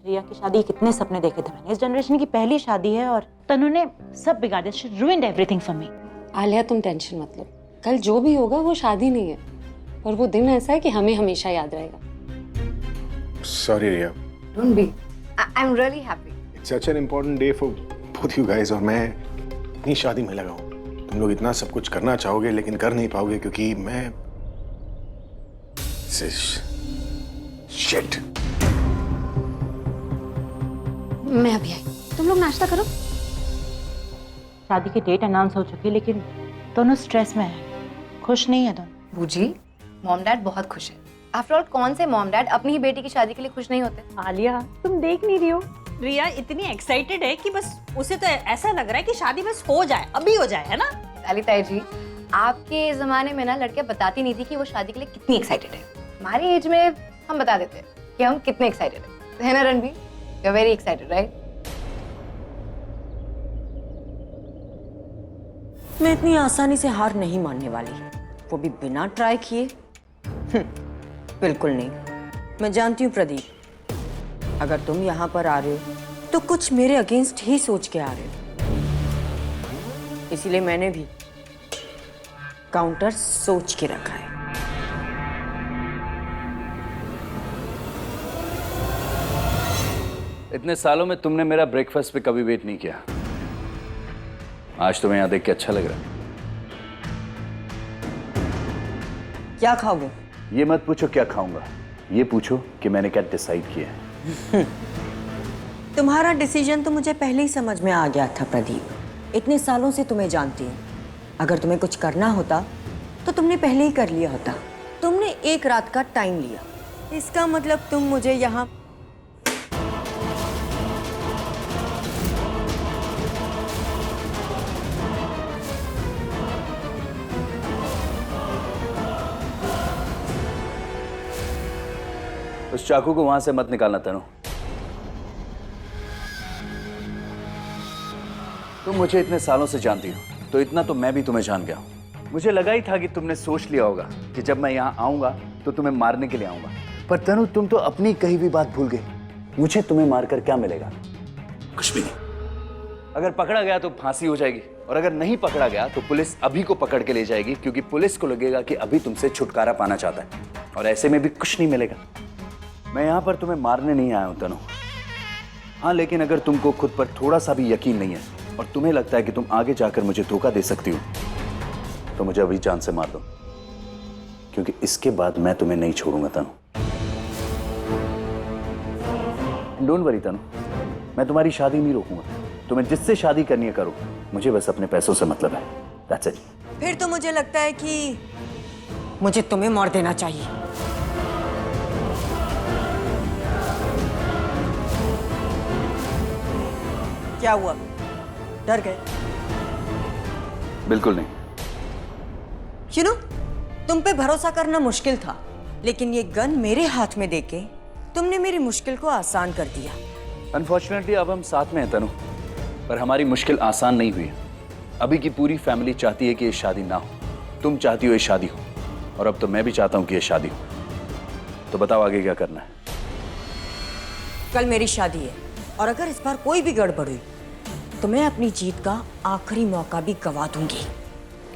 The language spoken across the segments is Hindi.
रिया की शादी कितने सपने देखे थे मैंने। इस जनरेशन की पहली शादी है और तनु ने सब बिगाड़ दिया। She ruined everything for me. Alia तुम टेंशन मत लो, कल जो भी होगा वो शादी नहीं है, और वो दिन ऐसा है कि हमें हमेशा याद रहेगा। Sorry Riya. Don't be. I'm really happy. It's such an important day for both you guys और मैं इतनी शादी में लगा हूँ। तुम लोग इतना सब कुछ करना चाहोगे लेकिन कर नहीं पाओगे क्योंकि मैं शिट। मैं अभी आई, तुम लोग नाश्ता करो। शादी की डेट अनाउंस हो चुकी है लेकिन दोनों स्ट्रेस में है, खुश नहीं है दोनों। बूजी, मॉम डैड बहुत खुश है। आफ्टर ऑल कौन से मॉम डैड अपनी ही बेटी की शादी के लिए खुश नहीं होते? आलिया तुम देख नहीं रही हो, रिया इतनी एक्साइटेड है कि बस उसे तो ऐसा लग रहा है कि शादी बस हो जाए, अभी हो जाए, है ना? साली ताई जी, आपके जमाने में ना लड़कियां बताती नहीं थी कि वो शादी के लिए कितनी एक्साइटेड है। हमारी एज में हम बता देते हैं कि हम कितने एक्साइटेड है ना Ranbir? You are very excited, right? मैं इतनी आसानी से हार नहीं मानने वाली, वो भी बिना ट्राई किए। बिल्कुल नहीं। मैं जानती हूँ प्रदीप, अगर तुम यहाँ पर आ रहे हो तो कुछ मेरे अगेंस्ट ही सोच के आ रहे हो, इसीलिए मैंने भी काउंटर सोच के रखा है। इतने सालों में तुमने मेरा ब्रेकफास्ट पे कभी वेट नहीं किया। आज तुम्हें यहाँ देख के अच्छा लग रहा है। क्या खाओगे? ये मत पूछो क्या खाऊंगा, ये पूछो कि मैंने क्या डिसाइड किया है। तुम्हारा डिसीजन तो मुझे पहले ही समझ में आ गया था प्रदीप। इतने सालों से तुम्हें जानती हूँ, अगर तुम्हें कुछ करना होता तो तुमने पहले ही कर लिया होता। तुमने एक रात का टाइम लिया, इसका मतलब तुम मुझे यहाँ उस चाकू को वहां से मत निकालना तनु। तुम मुझे इतने सालों से जानती हो तो इतना तो मैं भी तुम्हें जान गया हूं। मुझे लगा ही था कि तुमने सोच लिया होगा कि जब मैं यहाँ आऊंगा तो तुम्हें मारने के लिए आऊंगा, पर तनु तुम तो अपनी कही हुई बात भूल गई। मुझे तुम्हें मारकर क्या मिलेगा? कुछ भी नहीं। अगर पकड़ा गया तो फांसी हो जाएगी, और अगर नहीं पकड़ा गया तो पुलिस अभी को पकड़ के ले जाएगी, क्योंकि पुलिस को लगेगा कि अभी तुमसे छुटकारा पाना चाहता है, और ऐसे में भी कुछ नहीं मिलेगा। मैं यहाँ पर तुम्हें मारने नहीं आया हूं तनु। हाँ, लेकिन अगर तुमको खुद पर थोड़ा सा भी यकीन नहीं है और तुम्हें लगता है कि तुम आगे जाकर मुझे धोखा दे सकती हो, तो मुझे अभी जान से मार दो, क्योंकि इसके बाद मैं तुम्हें नहीं छोड़ूंगा तनु। डोंट वरी तनु, मैं तुम्हारी शादी नहीं रोकूंगा। तुम्हें जिससे शादी करनी है करो, मुझे बस अपने पैसों से मतलब है। That's it. फिर तो मुझे लगता है कि मुझे तुम्हें मार देना चाहिए। क्या हुआ, डर गए? बिल्कुल नहीं। यू नो, तुम पे भरोसा करना मुश्किल था, लेकिन ये गन मेरे हाथ में देके तुमने मेरी मुश्किल को आसान कर दिया। अनफॉर्चुनेटली अब हम साथ में हैं तनु, पर हमारी मुश्किल आसान नहीं हुई। अभी की पूरी फैमिली चाहती है कि ये शादी ना हो। तुम चाहती हो ये शादी हो, और अब तो मैं भी चाहता हूं कि ये शादी हो। तो बताओ आगे क्या करना है? कल मेरी शादी है, और अगर इस बार कोई भी गड़बड़ हुई तो मैं अपनी जीत का आखिरी मौका भी गवा दूंगी।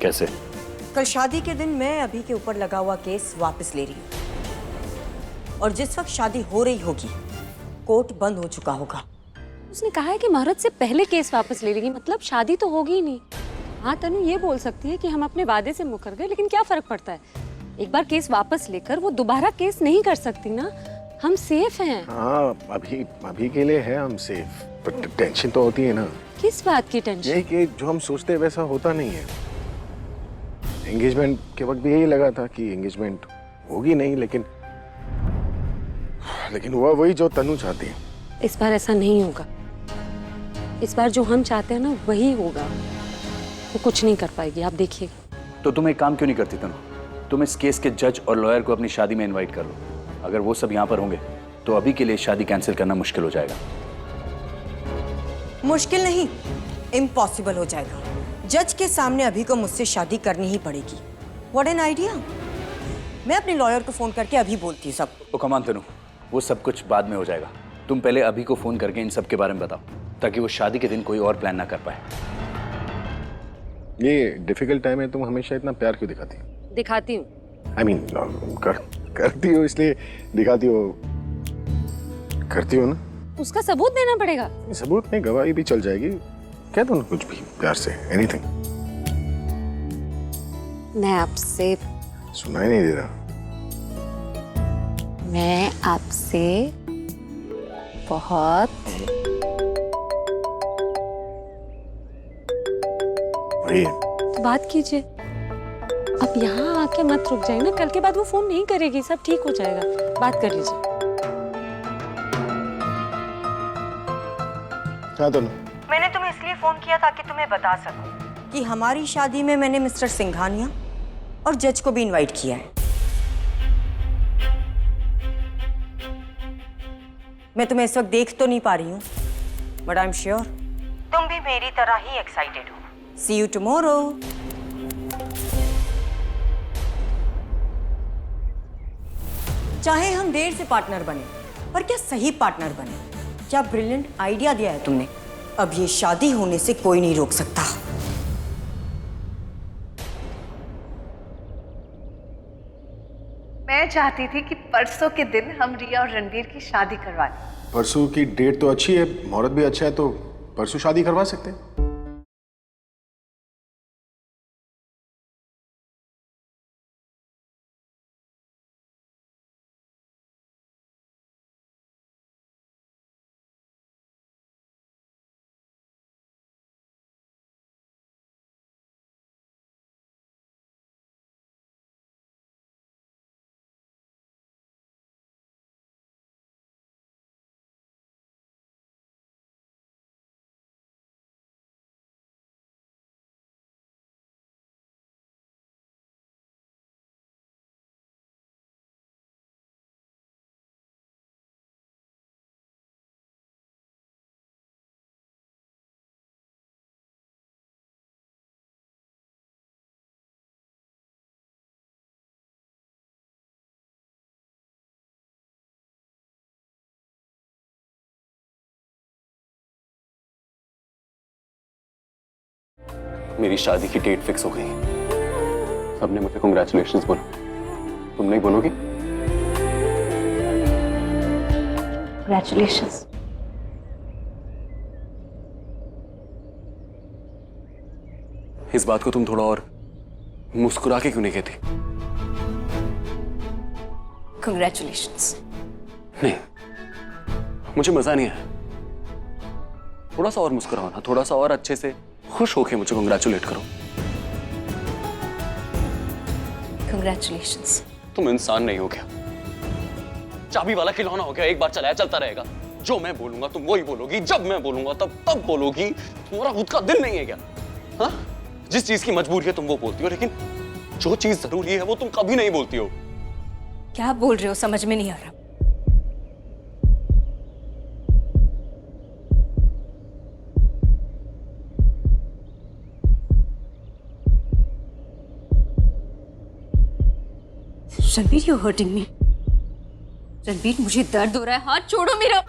कैसे? कल शादी के दिन मैं अभी के ऊपर लगा हुआ केस वापस ले रही हूँ, और जिस वक्त शादी हो रही होगी कोर्ट बंद हो चुका होगा। उसने कहा है कि मुहूर्त से पहले केस वापस ले लेगी, मतलब शादी तो होगी ही नहीं। हाँ तनु ये बोल सकती है कि हम अपने वादे से मुकर गए, लेकिन क्या फर्क पड़ता है? एक बार केस वापस लेकर वो दोबारा केस नहीं कर सकती ना। हम सेफ हैं। हाँ, अभी के लिए है हम सेफ, पर टेंशन तो होती है ना। किस बात की टेंशन? यही कि जो हम सोचते हैं वैसा होता नहीं है। एंगेजमेंट के वक्त भी यही लगा था कि एंगेजमेंट होगी नहीं, लेकिन हुआ वही जो तनु चाहती है। इस बार ऐसा नहीं होगा। इस बार जो हम चाहते हैं ना वही होगा। वो कुछ नहीं कर पाएगी, आप देखिएगा। तो तुम एक काम क्यों नहीं करती तनु? तुम इस केस के जज और लॉयर को अपनी शादी में इनवाइट कर लो। अगर वो सब यहाँ पर होंगे तो अभी के लिए शादी कैंसिल करना मुश्किल हो जाएगा। मुश्किल नहीं, इम्पॉसिबल हो जाएगा। जज के सामने अभी को मुझसे शादी करनी ही पड़ेगी। What an idea. मैं अपने लॉयर को फोन करके अभी बोलती हूँ सब। ओ कमान तनु, वो सब कुछ बाद में हो जाएगा। तुम पहले अभी को फोन करके इन सब के बारे में बताओ, ताकि वो शादी के दिन कोई और प्लान ना कर पाए। ये डिफिकल्ट टाइम है, तुम हमेशा इतना प्यार क्यों दिखाती हो? दिखाती हूँ। आई मीन करती हो इसलिए दिखाती हो, करती हो ना? उसका सबूत देना पड़ेगा। सबूत नहीं, गवाही भी चल जाएगी। कह दो ना कुछ भी प्यार से, एनीथिंग। मैं आपसे सुनाई नहीं दे रहा। मैं आपसे बहुत वही है। तो बात कीजिए। अब यहाँ आके मत रुक जाइए ना, कल के बाद वो फोन नहीं करेगी, सब ठीक हो जाएगा। बात कर लीजिए। हाँ तो ना, मैंने तुम्हें इसलिए फोन किया ताकि तुम्हें बता सकूं कि हमारी शादी में मैंने मिस्टर सिंघानिया और जज को भी इनवाइट किया है। मैं तुम्हें इस वक्त देख तो नहीं पा रही हूँ, बट आई एम श्योर तुम भी मेरी तरह ही एक्साइटेड हो। सी यू टुमारो। चाहे हम देर से पार्टनर बने, पर क्या सही पार्टनर बने। क्या ब्रिलियंट आइडिया दिया है तुमने। अब ये शादी होने से कोई नहीं रोक सकता। मैं चाहती थी कि परसों के दिन हम रिया और रणवीर की शादी करवा लें। परसों की डेट तो अच्छी है, मुहूर्त भी अच्छा है, तो परसों शादी करवा सकते हैं। मेरी शादी की डेट फिक्स हो गई। सबने मुझे कांग्रेचुलेशंस बोला, तुम नहीं बोलोगी? Congratulations. इस बात को तुम थोड़ा और मुस्कुरा के क्यों नहीं कहती? Congratulations. नहीं, मुझे मजा नहीं आया। थोड़ा सा और मुस्कुराओ ना, थोड़ा सा और अच्छे से खुश होके मुझे कांग्रेचुलेट करो। Congratulations. तुम इंसान नहीं हो क्या? चाबी वाला खिलौना हो गया, एक बार चलाया चलता रहेगा। जो मैं बोलूंगा तुम वही बोलोगी, जब मैं बोलूंगा तब बोलोगी। तुम्हारा खुद का दिल नहीं है क्या? हाँ? जिस चीज की मजबूरी है तुम वो बोलती हो, लेकिन जो चीज जरूरी है वो तुम कभी नहीं बोलती हो। क्या बोल रहे हो, समझ में नहीं आ रहा। Ranveer, you hurting me. Ranveer, मुझे दर्द हो रहा है, हाथ छोड़ो मेरा।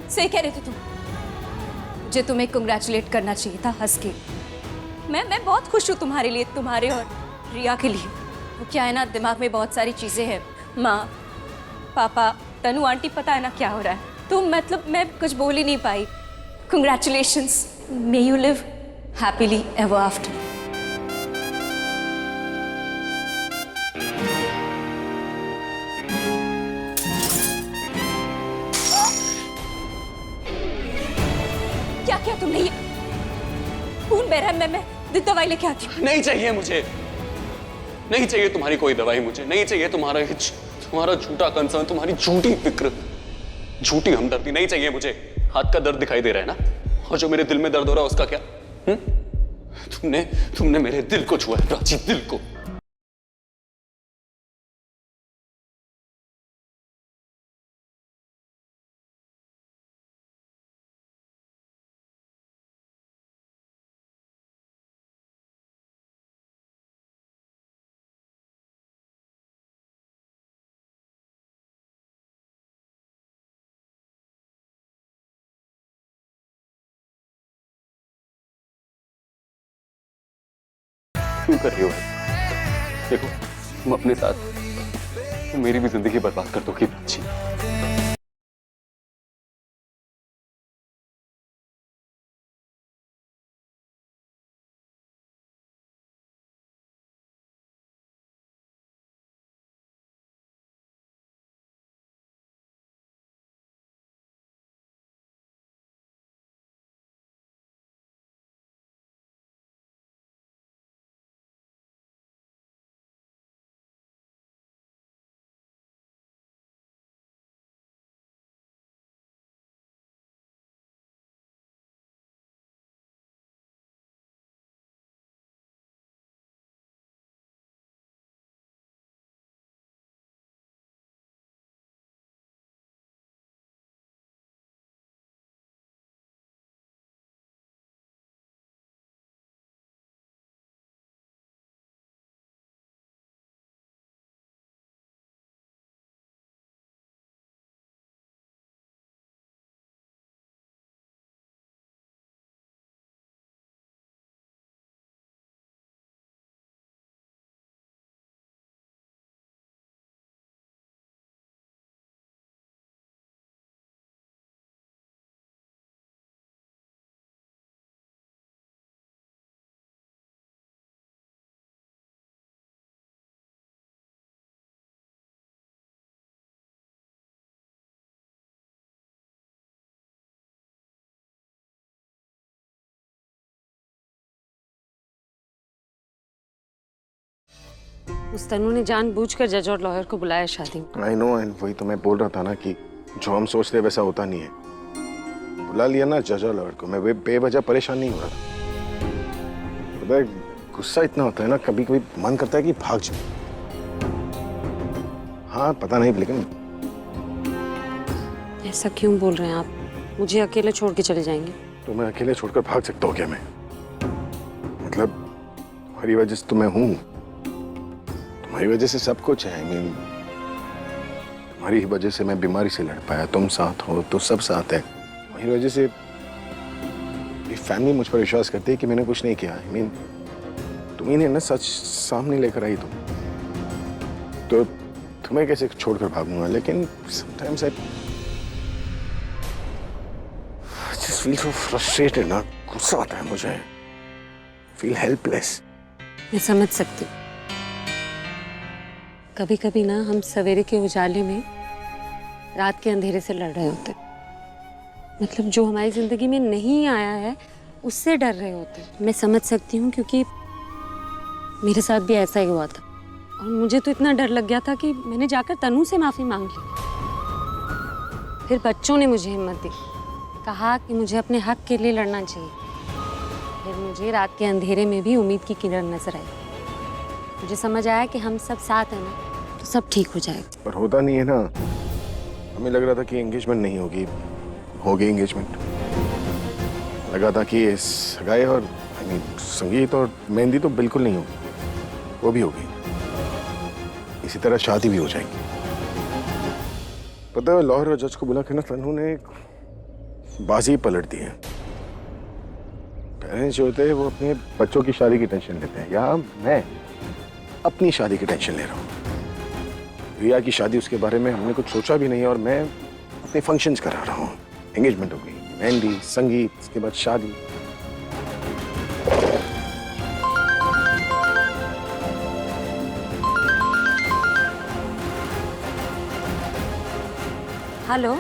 सही कह रहे थे तुम, मुझे तुम्हें कंग्रेचुलेट करना चाहिए था हंस के। मैं बहुत खुश हूँ तुम्हारे लिए, तुम्हारे और रिया के लिए। वो क्या है ना, दिमाग में बहुत सारी चीजें हैं। माँ, पापा, तनु आंटी, पता है ना क्या हो रहा है। तुम, मतलब मैं कुछ बोल ही नहीं पाई। Congratulations. May you live happily ever after. क्या किया तुमने? ये खून बह रहा है। मैं दवाई लेके आती हूँ। नहीं चाहिए मुझे, नहीं चाहिए तुम्हारी कोई दवाई। मुझे नहीं चाहिए तुम्हारा झूठा कंसर्न, तुम्हारी झूठी फिक्र, झूठी हमदर्दी। नहीं चाहिए मुझे। हाथ का दर्द दिखाई दे रहा है ना, और जो मेरे दिल में दर्द हो रहा है उसका क्या? तुमने मेरे दिल को छुआ है प्राची, दिल को। क्यों कर रही हो भाई? देखो तुम अपने साथ तुम मेरी भी जिंदगी बर्बाद कर दोगी प्राची। उस तनु ने जानबूझकर जज और लॉयर को बुलाया शादी में। आई नो, एंड वही तो मैं बोल रहा था ना कि जो हम सोच रहे वैसा होता नहीं है। बुला लिया ना जज और लॉयर को, मैं बेवजह परेशान नहीं हो रहा था। पता है गुस्सा इतना होता है ना, कभी कभी मन करता है कि भाग जाऊं। हाँ पता नहीं, लेकिन ऐसा क्यों बोल रहे हैं आप? मुझे अकेले छोड़ के चले जाएंगे? तो मैं अकेले छोड़कर भाग सकता हूँ क्या? मैं मतलब तुम्हारी वजह से तो मैं हूँ, तुम्हारी वजह से सब कुछ है। आई मीन तुम्हारी ही वजह से मैं बीमारी से लड़ पाया, तुम साथ हो तो सब साथ है। तुम्हारी वजह से मेरी फैमिली मुझ पर विश्वास करती है कि मैंने कुछ नहीं किया। आई मीन तुम्ही ने ना सच सामने लेकर आई तुम, तो तुम्हें कैसे छोड़कर भागूंगा? लेकिन sometimes I just feel so frustrated ना, गुस्सा आता है मुझे, feel helpless। मैं समझ सकती हूँ। कभी कभी ना हम सवेरे के उजाले में रात के अंधेरे से लड़ रहे होते, मतलब जो हमारी जिंदगी में नहीं आया है उससे डर रहे होते। मैं समझ सकती हूँ क्योंकि मेरे साथ भी ऐसा ही हुआ था, और मुझे तो इतना डर लग गया था कि मैंने जाकर तनु से माफी मांग ली। फिर बच्चों ने मुझे हिम्मत दी, कहा कि मुझे अपने हक के लिए लड़ना चाहिए। फिर मुझे रात के अंधेरे में भी उम्मीद की किरण नजर आई। मुझे समझ आया कि हम सब साथ हैं ना, तो सब ठीक हो जाएगा। पर होता नहीं है ना। हमें लग रहा था कि एंगेजमेंट नहीं होगी, हो गई एंगेजमेंट। लगा था कि सगाई और आई मीन संगीत और मेहंदी तो बिल्कुल नहीं होगी, वो भी हो गई। इसी तरह शादी भी हो जाएगी। पता है लॉयर और जज को बुला के ना तनु ने बाजी पलट दी है। पेरेंट्स जो होते हैं वो अपने बच्चों की शादी की टेंशन लेते हैं, या मैं अपनी शादी की टेंशन ले रहा हूँ। रिया की शादी, उसके बारे में हमने कुछ सोचा भी नहीं और मैं अपने फंक्शंस करा रहा हूँ। एंगेजमेंट हो गई, मेहंदी, संगीत, उसके बाद शादी। हेलो,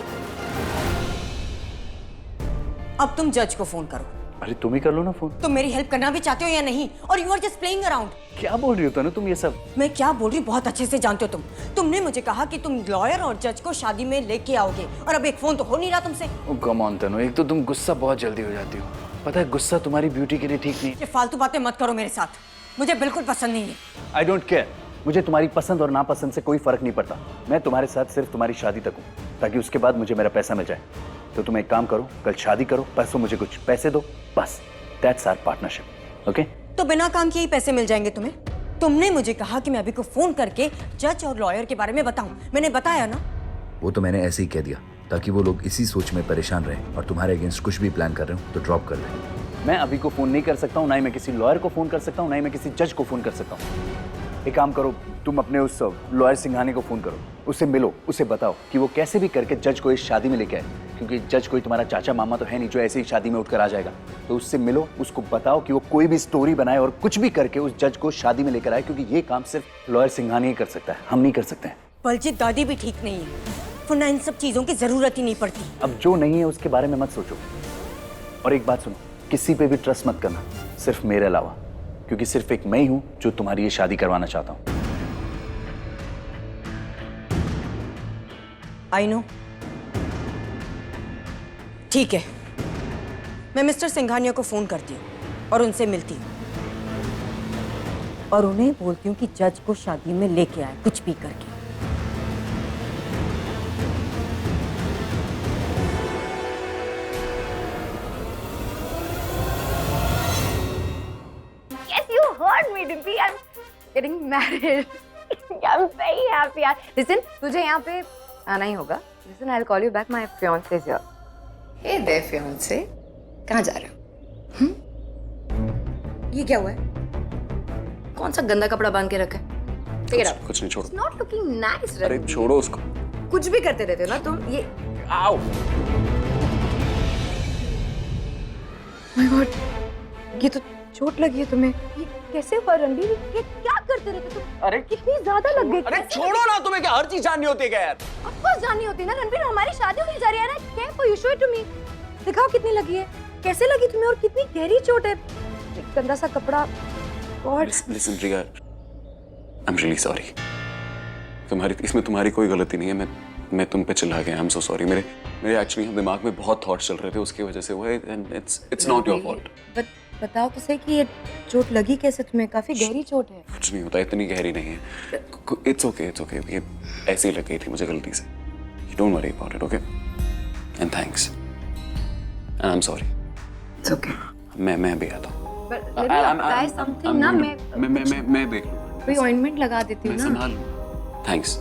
अब तुम जज को फोन करो। अरे तुम ही कर लो ना फोन। तुम मेरी हेल्प करना भी चाहते हो या नहीं? और you are just playing around. क्या बोल रही हो तनु तुम ये सब? मैं क्या बोल रही हूँ बहुत अच्छे से जानते हो तुम। तुमने मुझे कहा कि तुम लॉयर और जज को शादी में लेके आओगे, और अब एक फोन तो हो नहीं रहा तुमसे। ओह कम ऑन तनु, एक तो तुम गुस्सा बहुत जल्दी हो जाती हो। पता है गुस्सा तुम्हारी ब्यूटी के लिए ठीक नहीं। ये फालतू बातें मत करो मेरे साथ, मुझे बिल्कुल पसंद नहीं है। आई डोंट केयर, मुझे तुम्हारी पसंद और नापसंद से कोई फर्क नहीं पड़ता। मैं तुम्हारे साथ सिर्फ तुम्हारी शादी तक हूँ, ताकि उसके बाद मुझे मेरा पैसा मिल जाए। तो तुम एक काम करो, कल शादी करो, परसों मुझे कुछ पैसे दो, बस दैट्स आवर पार्टनरशिप। ओके? तो बिना काम के ही पैसे मिल जाएंगे तुम्हें? तुमने मुझे कहा कि मैं अभी को फोन करके जज और लॉयर के बारे में बताऊं, मैंने बताया ना? वो तो मैंने ऐसे ही कह दिया ताकि वो लोग इसी सोच में परेशान रहे और तुम्हारे अगेंस्ट कुछ भी प्लान कर रहे हो तो ड्रॉप कर दें। मैं अभी को फोन नहीं कर सकता हूँ, ना ही मैं किसी लॉयर को फोन कर सकता हूँ, ना ही मैं किसी जज को फोन कर सकता हूँ। एक काम करो, तुम अपने उस लॉयर सिंघानी को फोन करो, उससे मिलो, उसे बताओ कि वो कैसे भी करके जज को इस शादी में लेके आए, क्योंकि जज कोई तुम्हारा चाचा मामा तो है नहीं जो ऐसे ही शादी में उठकर आ जाएगा। तो उससे मिलो, उसको बताओ कि वो कोई भी स्टोरी बनाए और कुछ भी करके उस जज को शादी में लेकर आए, क्योंकि ये काम सिर्फ लॉयर सिंघानी ही कर सकता है, हम नहीं कर सकते हैं। बलजीत, दादी भी ठीक नहीं है, वरना इन सब चीजों की जरूरत ही नहीं पड़ती। अब जो नहीं है उसके बारे में मत सोचो। और एक बात सुनो, किसी पे भी ट्रस्ट मत करना, सिर्फ मेरे अलावा, क्योंकि सिर्फ एक मैं ही हूं जो तुम्हारी ये शादी करवाना चाहता हूं। I know. ठीक है, मैं मिस्टर सिंघानिया को फोन करती हूँ और उनसे मिलती हूँ और उन्हें बोलती हूँ कि जज को शादी में लेके आए कुछ भी करके। Yes, you heard me, Dimpy. I'm getting married. I'm very happy. Listen, तुझे यहाँ पे आना ही होगा. Listen, I'll call you back. My fiance is here. Hey there, fiance. कहाँ जा रहे हो? ये क्या हुआ है? कौन सा गंदा कपड़ा बांध के रखा है? Take it out. कुछ नहीं, छोड़ो। It's not looking nice, अरे Ranveer. छोड़ो उसको। कुछ भी करते रहते हो ना तुम. ये. आओ। My God. ये तो चोट लगी है तुम्हें। ये कैसे हुआ रणबीर? ये क्या करते रहते तुम? अरे कितनी ज्यादा लग गई। अरे छोड़ो ना, तुम्हें क्या हर चीज जाननी होती है क्या यार? Of course जाननी होती है ना रणबीर, हमारी शादी होने जा रही है ना। Careful, you show it to me. दिखाओ कितनी लगी है, कैसे लगी तुम्हें और कितनी गहरी चोट है। एक गंदा सा कपड़ा। God. Listen, Riya, I'm really sorry. इसमें तुम्हारी कोई गलती नहीं है। मैं तुम पे चिल्ला गया। I'm so sorry. मेरे एक्चुअली दिमाग में बहुत थॉट्स चल रहे थे, उसकी वजह से हुआ है, and it's not your fault. But बताओ तो सही कि ये चोट लगी कैसे तुम्हें? काफी गहरी चोट है। कुछ नहीं होता, इतनी गहरी नहीं है। It's okay. ये ऐसी लग गई थी मुझे गलती से। You don't worry about it, okay? And thanks. And I'm sorry. It's okay. मैं भी आता हूँ। But let me apply something ना, मैं देख लूँगा। कोई ऑइंटमेंट लगा देती हूँ मैं ना। संभाल लूँगा। Thanks.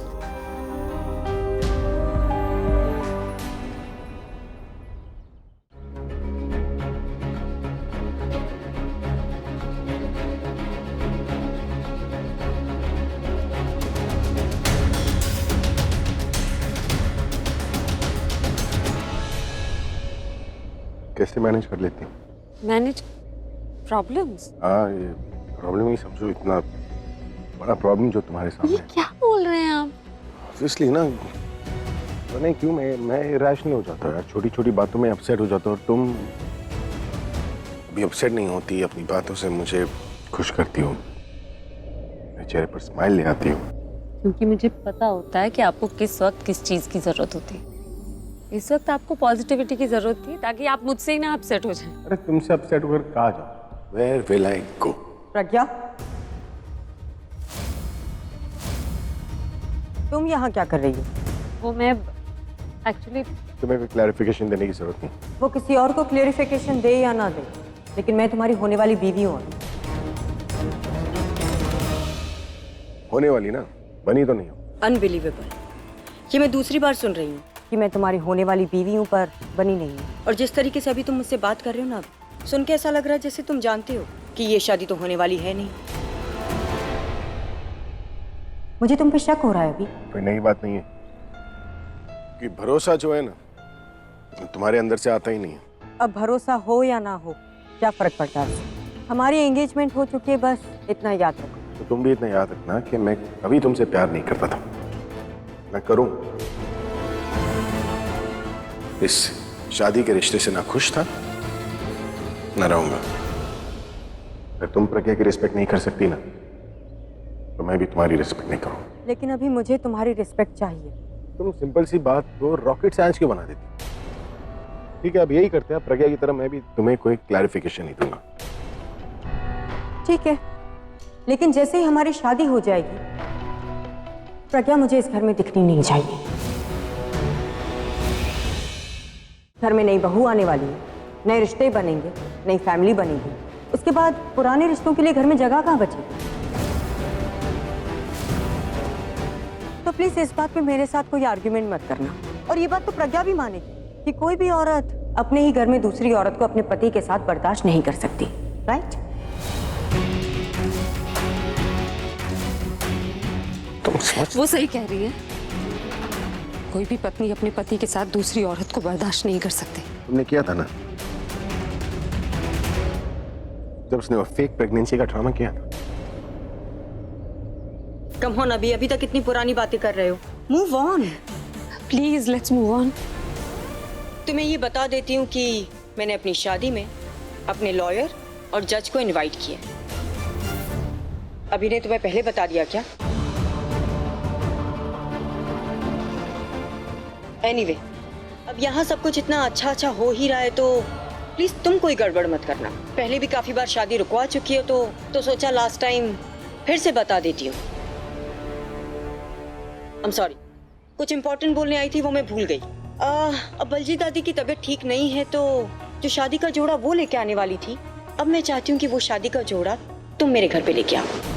कैसे मैनेज कर लेती हूँ? Manage problems? हाँ, ये प्रॉब्लम ही समझो, इतना बड़ा प्रॉब्लम जो तुम्हारे सामने ये है। क्या बोल रहे हैं आप? ऑब्वियसली ना, तो नहीं क्यों मैं इरेशनल हो जाता हूँ यार, छोटी छोटी बातों में अपसेट हो जाता हूँ। और तुम भी अपसेट नहीं होती, अपनी बातों से मुझे खुश करती हो, मेरे चेहरे पर स्माइल ले आती हो। क्योंकि मुझे पता होता है कि आपको किस वक्त किस चीज की जरूरत होती है। इस वक्त आपको पॉजिटिविटी की जरूरत थी ताकि आप मुझसे ही ना अपसेट हो जाएं। अरे तुमसे अपसेट होकर कहाँ जाओ? Where will I go? प्रज्ञा, तुम यहाँ क्या कर रही हो? वो मैं एक्चुअली तुम्हें कोई क्लैरिफिकेशन देने की जरूरत नहीं। वो किसी और को क्लेरिफिकेशन दे या ना दे, लेकिन मैं तुम्हारी होने वाली बीवी हूँ। होने वाली ना, बनी तो नहीं हो। अनबिलीवेबल, ये मैं दूसरी बार सुन रही हूँ कि मैं तुम्हारी होने वाली बीवी हूँ पर बनी नहीं हूँ। और जिस तरीके से अभी तुम मुझसे बात कर रहे हो ना, सुन के ऐसा लग रहा है जैसे तुम जानते हो कि ये शादी तो होने वाली है नहीं। मुझे तुम पे शक हो रहा है अभी। कोई नई बात नहीं है कि भरोसा जो है ना, तुम्हारे अंदर से आता ही नहीं है। अब भरोसा हो या ना हो, क्या फर्क पड़ता है? हमारी एंगेजमेंट हो चुकी है, बस इतना याद रखो। तो तुम भी इतना याद रखना कि मैं कभी तुमसे प्यार नहीं करता था, मैं करूं। इस शादी के रिश्ते से ना खुश था, ना रहूंगा। अगर तुम प्रज्ञा की रिस्पेक्ट नहीं कर सकती ना, तो मैं भी तुम्हारी रिस्पेक्ट नहीं करूंगा। लेकिन अभी मुझे तुम्हारी रिस्पेक्ट चाहिए। तुम सिंपल सी बात को रॉकेट साइंस क्यों बना देती? ठीक है, अब यही करते हैं, प्रज्ञा की तरह मैं भी तुम्हें कोई क्लैरिफिकेशन नहीं दूंगा। ठीक है, लेकिन जैसे ही हमारी शादी हो जाएगी, प्रज्ञा मुझे इस घर में दिखनी नहीं चाहिए। घर में नई बहू आने वाली है, नए रिश्ते बनेंगे, नई फैमिली बनेगी। उसके बाद पुराने रिश्तों के लिए घर में जगह कहाँ बचेगी? तो प्लीज इस बात पे मेरे साथ कोई आर्ग्यूमेंट मत करना। और ये बात तो प्रज्ञा भी मानेगी कि कोई भी औरत अपने ही घर में दूसरी औरत को अपने पति के साथ बर्दाश्त नहीं कर सकती, राइट? तुम समझ वो सही कह रही है। कोई भी पत्नी अपने पति के साथ दूसरी औरत को बर्दाश्त नहीं कर सकती। तुमने किया था ना, जब उसने वो फेक प्रेगनेंसी का ड्रामा किया था। कम ऑन अभी तक इतनी पुरानी बातें कर रहे हो। Move on please, let's move on. तुम्हें ये बता देती हूँ कि मैंने अपनी शादी में अपने लॉयर और जज को इनवाइट किया। अभी ने तुम्हें पहले बता दिया क्या? एनीवे, अब यहाँ सब कुछ इतना अच्छा हो ही रहा है तो प्लीज तुम कोई गड़बड़ मत करना। पहले भी काफी बार शादी रुकवा चुकी हो तो सोचा लास्ट टाइम फिर से बता देती हूँ। I'm sorry, कुछ इंपॉर्टेंट बोलने आई थी वो मैं भूल गई। अब बलजीत दादी की तबीयत ठीक नहीं है तो जो शादी का जोड़ा वो लेके आने वाली थी। अब मैं चाहती हूँ कि वो शादी का जोड़ा तुम मेरे घर पे लेके आओ।